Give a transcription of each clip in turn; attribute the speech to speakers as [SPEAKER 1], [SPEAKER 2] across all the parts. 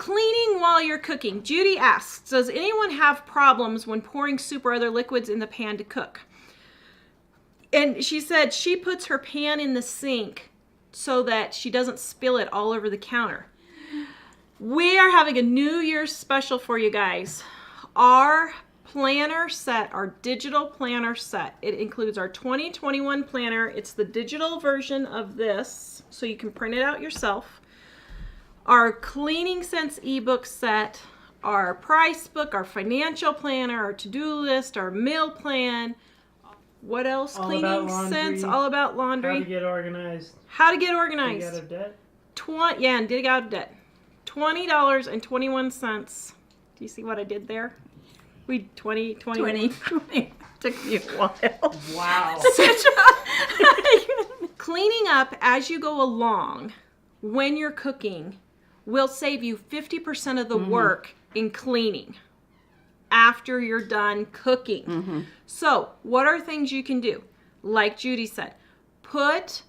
[SPEAKER 1] Cleaning while you're cooking. Judy asks, does anyone have problems when pouring soup or other liquids in the pan to cook? And she said she puts her pan in the sink so that she doesn't spill it all over the counter. We are having a New Year's special for you guys. Our planner set, our digital planner set, it includes our 2021 planner. It's the digital version of this, so you can print it out yourself. Our Cleaning Sense ebook set, our price book, our financial planner, our to-do list, our meal plan. What else?
[SPEAKER 2] All
[SPEAKER 1] Cleaning Sense, all about laundry.
[SPEAKER 2] How to get organized.
[SPEAKER 1] How to get organized.
[SPEAKER 2] Dig out of debt.
[SPEAKER 1] And dig out of debt. $20.21. Do you see what I did there? 20.
[SPEAKER 3] Took me a while.
[SPEAKER 2] Wow.
[SPEAKER 1] Cleaning up as you go along when you're cooking will save you 50% of the work in cleaning after you're done cooking. So what are things you can do? Like Judy said, put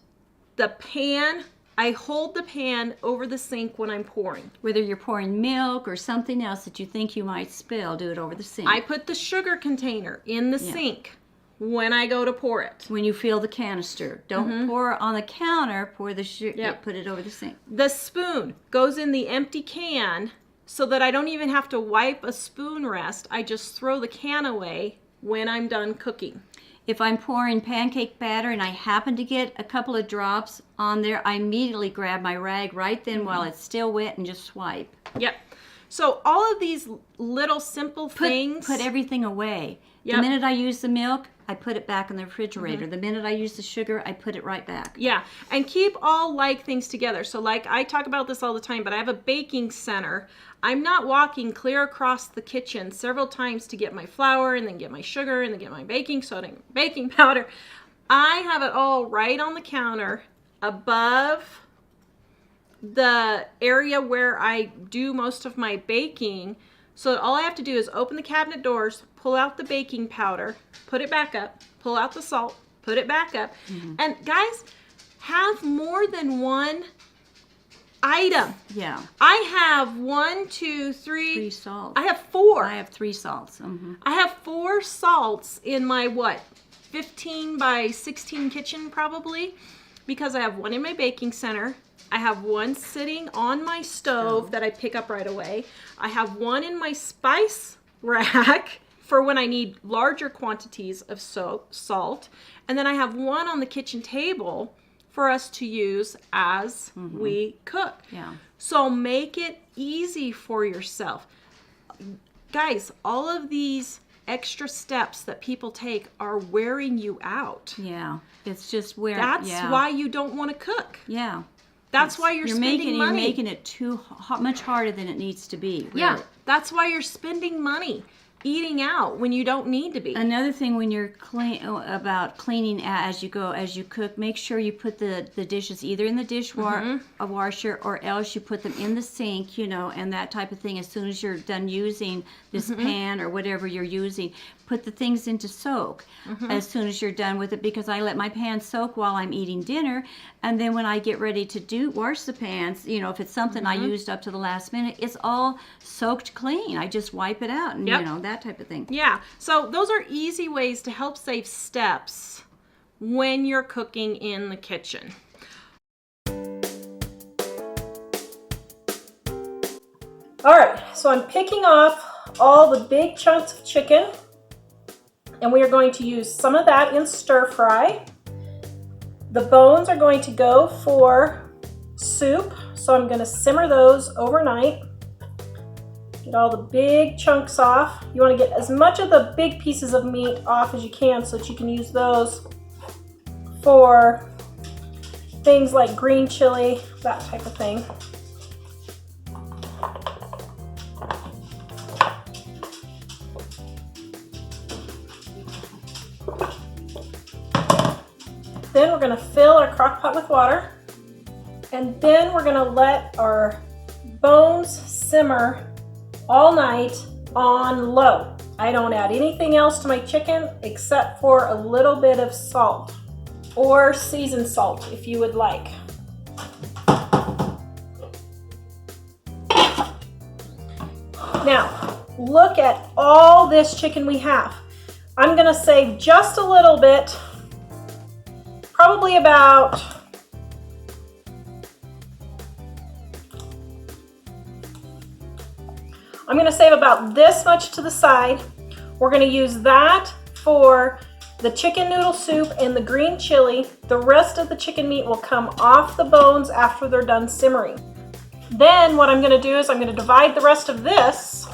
[SPEAKER 1] the pan, I hold the pan over the sink when I'm pouring.
[SPEAKER 3] Whether you're pouring milk or something else that you think you might spill, do it over the sink.
[SPEAKER 1] I put the sugar container in the sink when I go to pour it.
[SPEAKER 3] When you fill the canister, don't pour on the counter, pour the sugar, put it over the sink.
[SPEAKER 1] The spoon goes in the empty can so that I don't even have to wipe a spoon rest. I just throw the can away when I'm done cooking.
[SPEAKER 3] If I'm pouring pancake batter and I happen to get a couple of drops on there, I immediately grab my rag right then while it's still wet and just swipe.
[SPEAKER 1] Yep. So all of these little simple things.
[SPEAKER 3] Put everything away. The minute I use the milk, I put it back in the refrigerator. The minute I use the sugar, I put it right back.
[SPEAKER 1] Yeah, and keep all like things together. So like I talk about this all the time, but I have a baking center. I'm not walking clear across the kitchen several times to get my flour and then get my sugar and then get my baking soda and baking powder. I have it all right on the counter above the area where I do most of my baking. So all I have to do is open the cabinet doors, pull out the baking powder, put it back up, pull out the salt, put it back up. And guys, have more than one item.
[SPEAKER 3] Yeah.
[SPEAKER 1] I have 1, 2, 3.
[SPEAKER 3] 3 salts.
[SPEAKER 1] I have 4.
[SPEAKER 3] I have 3 salts.
[SPEAKER 1] I have 4 salts in my 15 by 16 kitchen probably, because I have one in my baking center. I have one sitting on my stove that I pick up right away. I have one in my spice rack for when I need larger quantities of salt. And then I have one on the kitchen table for us to use as we cook.
[SPEAKER 3] Yeah.
[SPEAKER 1] So make it easy for yourself. Guys, all of these extra steps that people take are wearing you out.
[SPEAKER 3] Yeah. It's just where.
[SPEAKER 1] That's why you don't want to cook.
[SPEAKER 3] Yeah.
[SPEAKER 1] That's why you're spending money.
[SPEAKER 3] You're making it much harder than it needs to be. Really.
[SPEAKER 1] Yeah, that's why you're spending money eating out when you don't need to be.
[SPEAKER 3] Another thing when you're cleaning as you go, as you cook, make sure you put the dishes either in the dishwasher or else you put them in the sink, and that type of thing. As soon as you're done using this pan or whatever you're using, put the things into soak as soon as you're done with it, because I let my pan soak while I'm eating dinner, and then when I get ready to wash the pans, if it's something I used up to the last minute, it's all soaked clean. I just wipe it out and that type of thing.
[SPEAKER 1] Yeah, so those are easy ways to help save steps when you're cooking in the kitchen. All right, so I'm picking off all the big chunks of chicken, and we are going to use some of that in stir fry. The bones are going to go for soup, so I'm going to simmer those overnight. Get all the big chunks off. You want to get as much of the big pieces of meat off as you can so that you can use those for things like green chili, that type of thing. Then we're going to fill our crock pot with water, and then we're going to let our bones simmer all night on low. I don't add anything else to my chicken except for a little bit of salt or seasoned salt if you would like. Now, look at all this chicken we have. I'm gonna save just a little bit, probably about, I'm gonna save about this much to the side. We're gonna use that for the chicken noodle soup and the green chili. The rest of the chicken meat will come off the bones after they're done simmering. Then what I'm gonna do is I'm gonna divide the rest of this,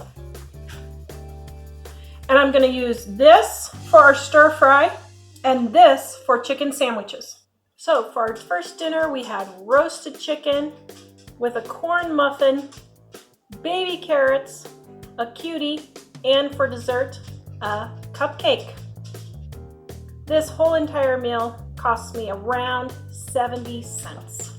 [SPEAKER 1] and I'm gonna use this for our stir fry and this for chicken sandwiches. So for our first dinner, we had roasted chicken with a corn muffin, baby carrots, a cutie, and for dessert, a cupcake. This whole entire meal cost me around 70 cents.